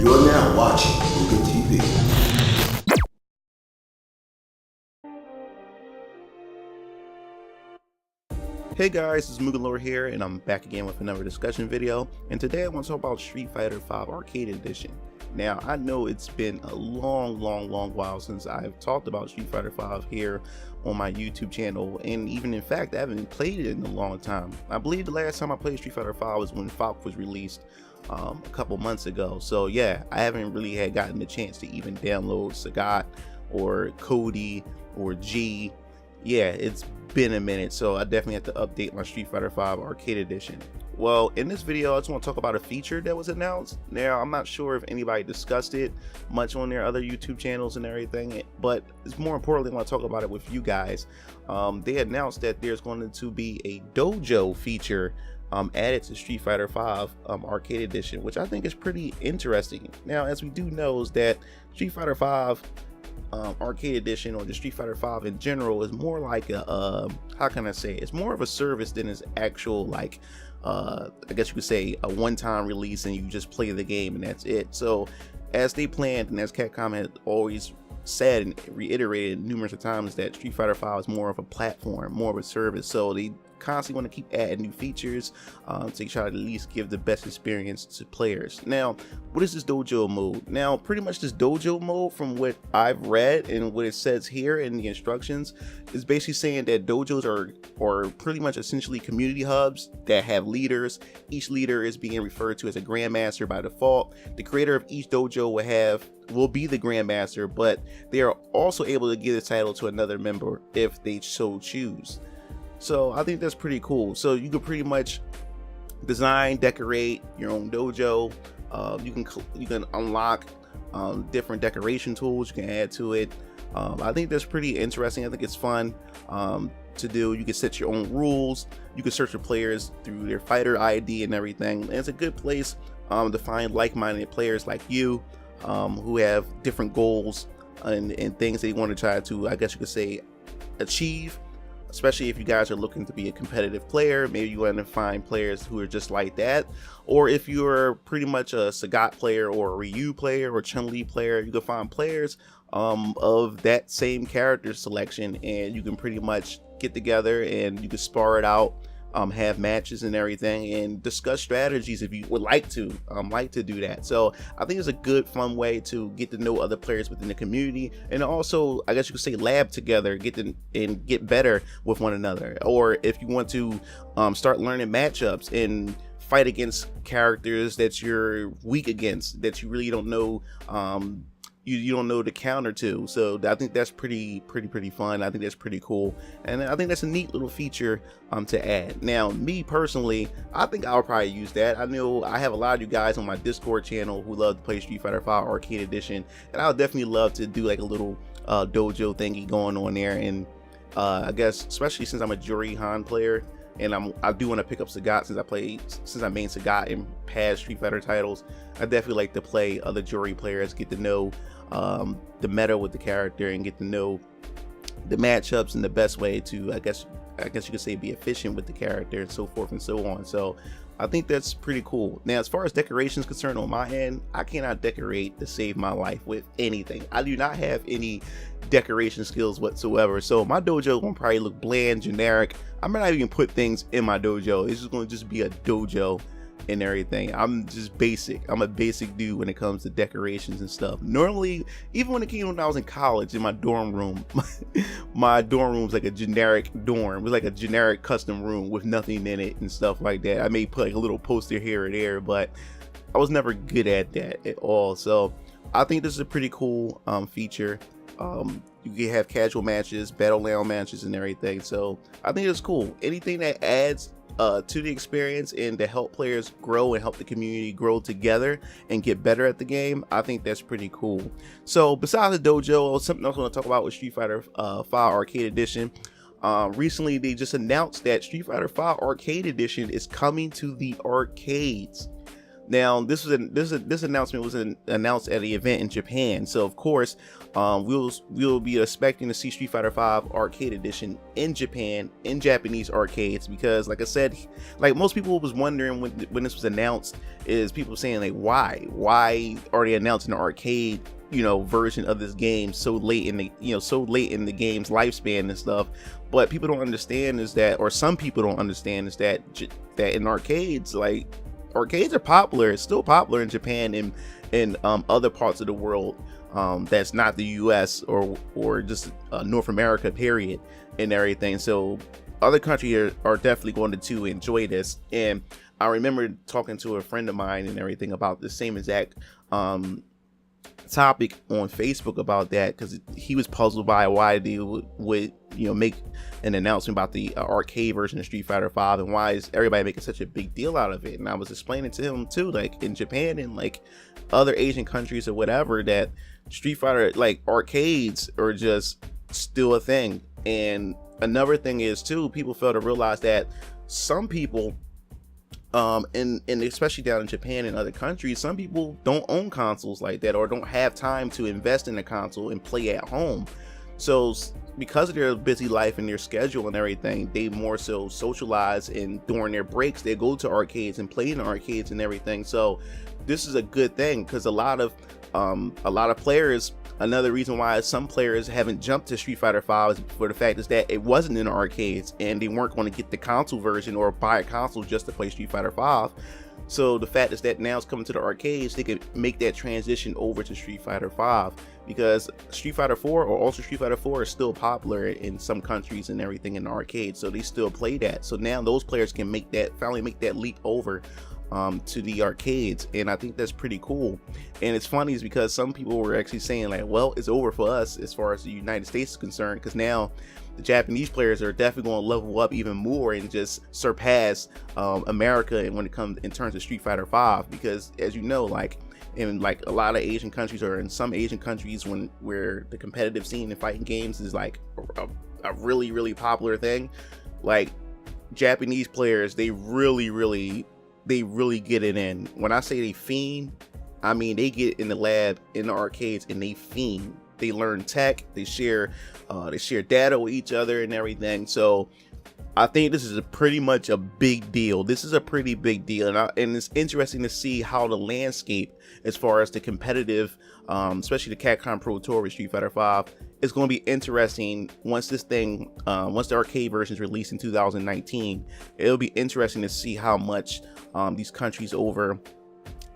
You're now watching Mugen TV. Hey guys, it's Mugen Lord here, and I'm back again with another discussion video. And today I want to talk about Street Fighter V Arcade Edition. Now, I know it's been a long while since I've talked about Street Fighter V here on my YouTube channel, and even in fact, I haven't played it in a long time. I believe the last time I played Street Fighter V was when Falk was released a couple months ago. So yeah, I haven't really had gotten the chance to even download Sagat or Cody or G. Yeah, it's been a minute, so I definitely have to update my Street Fighter V Arcade Edition. Well, in this video, I just want to talk about a feature that was announced. Now, I'm not sure if anybody discussed it much on their other YouTube channels and everything, but it's more importantly, I want to talk about it with you guys. They announced that there's going to be a Dojo feature added to Street Fighter V Arcade Edition, which I think is pretty interesting. Now, as we do know, is that Street Fighter V Arcade Edition, or the Street Fighter V in general, is more like a how can I say it? It's more of a service than its actual, like, I guess you could say a one-time release and you just play the game and that's it. So as they planned, and as Capcom had always said and reiterated numerous times, that Street Fighter V is more of a platform, more of a service. So they constantly want to keep adding new features to try to at least give the best experience to players. Now, what is this Dojo mode? Now, pretty much this Dojo mode, from what I've read and what it says here in the instructions, is basically saying that dojos are pretty much essentially community hubs that have leaders. Each leader is being referred to as a grandmaster by default. The creator of each dojo will be the grandmaster, but they are also able to give the title to another member if they so choose. So I think that's pretty cool. So you can pretty much design, decorate your own dojo. You can unlock different decoration tools you can add to it. I think that's pretty interesting. I think it's fun to do. You can set your own rules. You can search for players through their fighter ID and everything. And it's a good place to find like-minded players like you, who have different goals and things they want to try to, I guess you could say, achieve. Especially if you guys are looking to be a competitive player. Maybe you want to find players who are just like that. Or if you're pretty much a Sagat player or a Ryu player or Chun-Li player, you can find players of that same character selection, and you can pretty much get together and you can spar it out, have matches and everything, and discuss strategies if you would like to do that. So I think it's a good, fun way to get to know other players within the community, and also, I guess you could say, lab together, get better with one another. Or if you want to start learning matchups and fight against characters that you're weak against, that you really don't know you don't know the counter to. So I think that's pretty fun. I think that's pretty cool, and I think that's a neat little feature to add. Now, me personally, I think I'll probably use that. I know I have a lot of you guys on my Discord channel who love to play Street Fighter V Arcade Edition, and I would definitely love to do like a little dojo thingy going on there. And I guess especially since I'm a Juri-Han player, and I do want to pick up Sagat since I main Sagat in past Street Fighter titles. I definitely like to play other Juri players, get to know the meta with the character, and get to know the matchups and the best way to, I guess you could say, be efficient with the character and so forth and so on. So I think that's pretty cool. Now, as far as decorations concerned, on my end, I cannot decorate to save my life with anything. I do not have any decoration skills whatsoever. So my dojo will probably look bland, generic. I might not even put things in my dojo. It's just going to just be a dojo and everything. I'm just basic. I'm a basic dude when it comes to decorations and stuff. Normally, even when I was in college, in my dorm room, my dorm room was like a generic dorm. It was like a generic custom room with nothing in it and stuff like that. I may put like a little poster here or there, but I was never good at that at all. So I think this is a pretty cool feature. You can have casual matches, battle lounge matches and everything. So I think it's cool. Anything that adds to the experience and to help players grow and help the community grow together and get better at the game, I think that's pretty cool. So besides the dojo, something else I want to talk about with Street Fighter V Arcade Edition. Recently they just announced that Street Fighter V Arcade Edition is coming to the arcades. Now, this announcement was announced at an event in Japan, so of course, we'll be expecting to see Street Fighter V Arcade Edition in Japan, in Japanese arcades, because, like I said, like most people was wondering when this was announced, is people saying like, why are they announcing an arcade, version of this game so late in the game's lifespan and stuff. But people don't understand is that, or some people don't understand is that in arcades, like, arcades are popular. It's still popular in Japan and in other parts of the world that's not the US or just North America, period, and everything. So other countries are definitely going to enjoy this. And I remember talking to a friend of mine and everything about the same exact topic on Facebook about that, because he was puzzled by why they would make an announcement about the arcade version of Street Fighter V, and why is everybody making such a big deal out of it. And I was explaining to him too, like in Japan and like other Asian countries or whatever, that Street Fighter, like, arcades are just still a thing. And another thing is too, people fail to realize that some people and especially down in Japan and other countries, some people don't own consoles like that, or don't have time to invest in a console and play at home. So because of their busy life and their schedule and everything, they more so socialize, and during their breaks they go to arcades and play in the arcades and everything. So this is a good thing, because a lot of players, another reason why some players haven't jumped to Street Fighter V is for the fact is that it wasn't in the arcades, and they weren't going to get the console version or buy a console just to play Street Fighter V. So the fact is that now it's coming to the arcades, they could make that transition over to Street Fighter V, because Street Fighter 4 or Ultra Street Fighter 4 is still popular in some countries and everything in the arcade, so they still play that. So now those players can finally make that leap over to the arcades, and I think that's pretty cool. And it's funny is because some people were actually saying like, well, it's over for us as far as the United States is concerned, because now the Japanese players are definitely going to level up even more and just surpass America, and when it comes in terms of Street Fighter V, because as you know, like in like a lot of Asian countries, or in some Asian countries, where the competitive scene in fighting games is like a really popular thing, like Japanese players, they really get it in. When I say they fiend, I mean they get in the lab, in the arcades, and they fiend. They learn tech, they share data with each other and everything. So I think this is pretty much a big deal. This is a pretty big deal, and it's interesting to see how the landscape, as far as the competitive, especially the Capcom Pro Tour with Street Fighter V, is going to be interesting once this thing, once the arcade version is released in 2019. It'll be interesting to see how much these countries over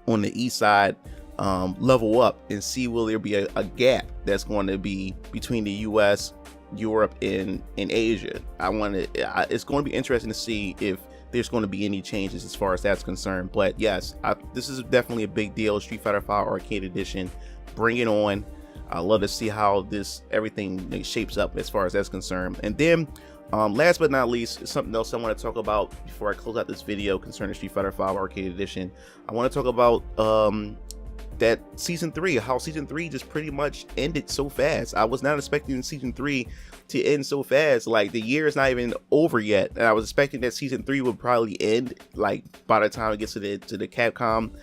on the east side level up, and see will there be a gap that's going to be between the US, Europe, and Asia. It's going to be interesting to see if there's going to be any changes as far as that's concerned. But yes, this is definitely a big deal. Street Fighter V Arcade Edition, bring it on. I love to see how everything shapes up as far as that's concerned. And then last but not least, something else I want to talk about before I close out this video concerning Street Fighter V Arcade Edition. I want to talk about that season 3, how season 3 just pretty much ended so fast. I was not expecting season 3 to end so fast. Like, the year is not even over yet, and I was expecting that season 3 would probably end like by the time it gets to the Capcom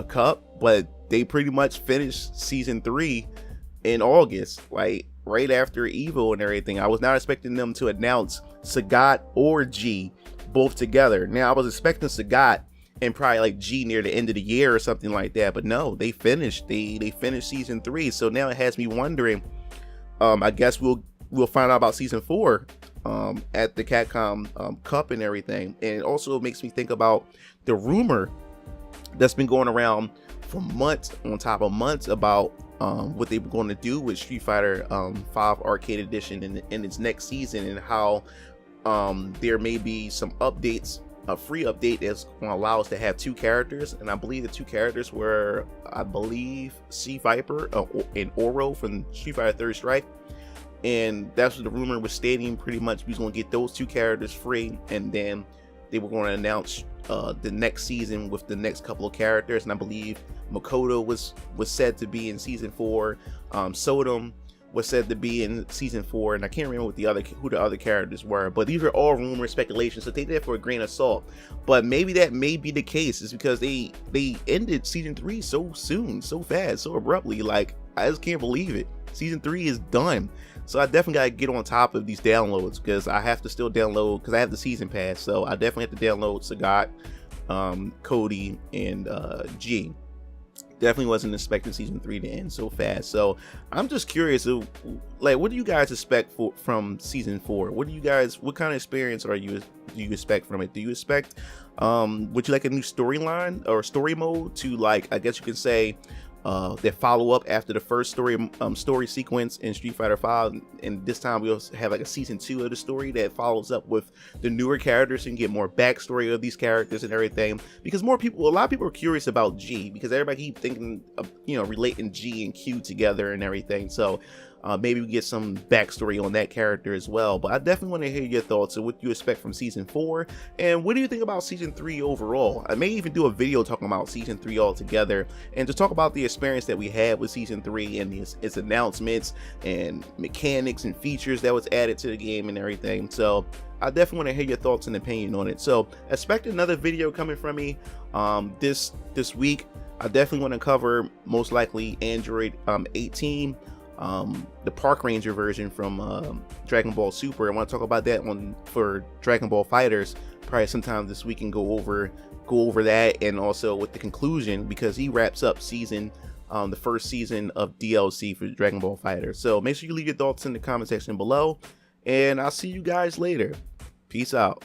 Cup, but they pretty much finished season 3 in August, like right after Evo and everything. I was not expecting them to announce Sagat or G both together. Now I was expecting Sagat and probably like G near the end of the year or something like that, but no, they finished. They finished season 3. So now it has me wondering. I guess we'll find out about season 4 at the Capcom Cup and everything. And it also makes me think about the rumor that's been going around for months on top of months about what they were going to do with Street Fighter 5 Arcade Edition in its next season, and how there may be some updates, a free update that's going to allow us to have 2 characters. And I believe the 2 characters were, C Viper and Oro from Street Fighter 3rd Strike. And that's what the rumor was stating. Pretty much we was going to get those 2 characters free, and then they were going to announce the next season with the next couple of characters. And I believe Makoto was said to be in season 4. Sodom was said to be in season 4, and I can't remember who the other characters were, but these are all rumors, speculation, so take that for a grain of salt. But maybe that may be the case, is because they ended season 3 so soon, so fast, so abruptly. Like, I just can't believe it. Season 3 is done. So I definitely gotta get on top of these downloads, because I have to still download, because I have the season pass, so I definitely have to download Sagat, Cody, and G. Definitely wasn't expecting season 3 to end so fast. So I'm just curious, like, what do you guys expect from season 4? What kind of experience do you expect from it? Do you expect would you like a new storyline or story mode to, like, I guess you can say, that follow up after the first story sequence in Street Fighter V, and this time we'll have like a season 2 of the story that follows up with the newer characters and get more backstory of these characters and everything. Because a lot of people are curious about G, because everybody keep thinking of, relating G and Q together and everything. So maybe we get some backstory on that character as well. But I definitely want to hear your thoughts and what you expect from season 4, and what do you think about season 3 overall. I may even do a video talking about season 3 altogether, and to talk about the experience that we had with season 3 and its announcements and mechanics and features that was added to the game and everything. So I definitely want to hear your thoughts and opinion on it. So expect another video coming from me this week. I definitely want to cover, most likely, Android 18, the Park Ranger version from Dragon Ball Super. I want to talk about that one for Dragon Ball Fighters probably sometime this week, and go over that, and also with the conclusion, because he wraps up the first season of DLC for Dragon Ball Fighters. So make sure you leave your thoughts in the comment section below, and I'll see you guys later. Peace out.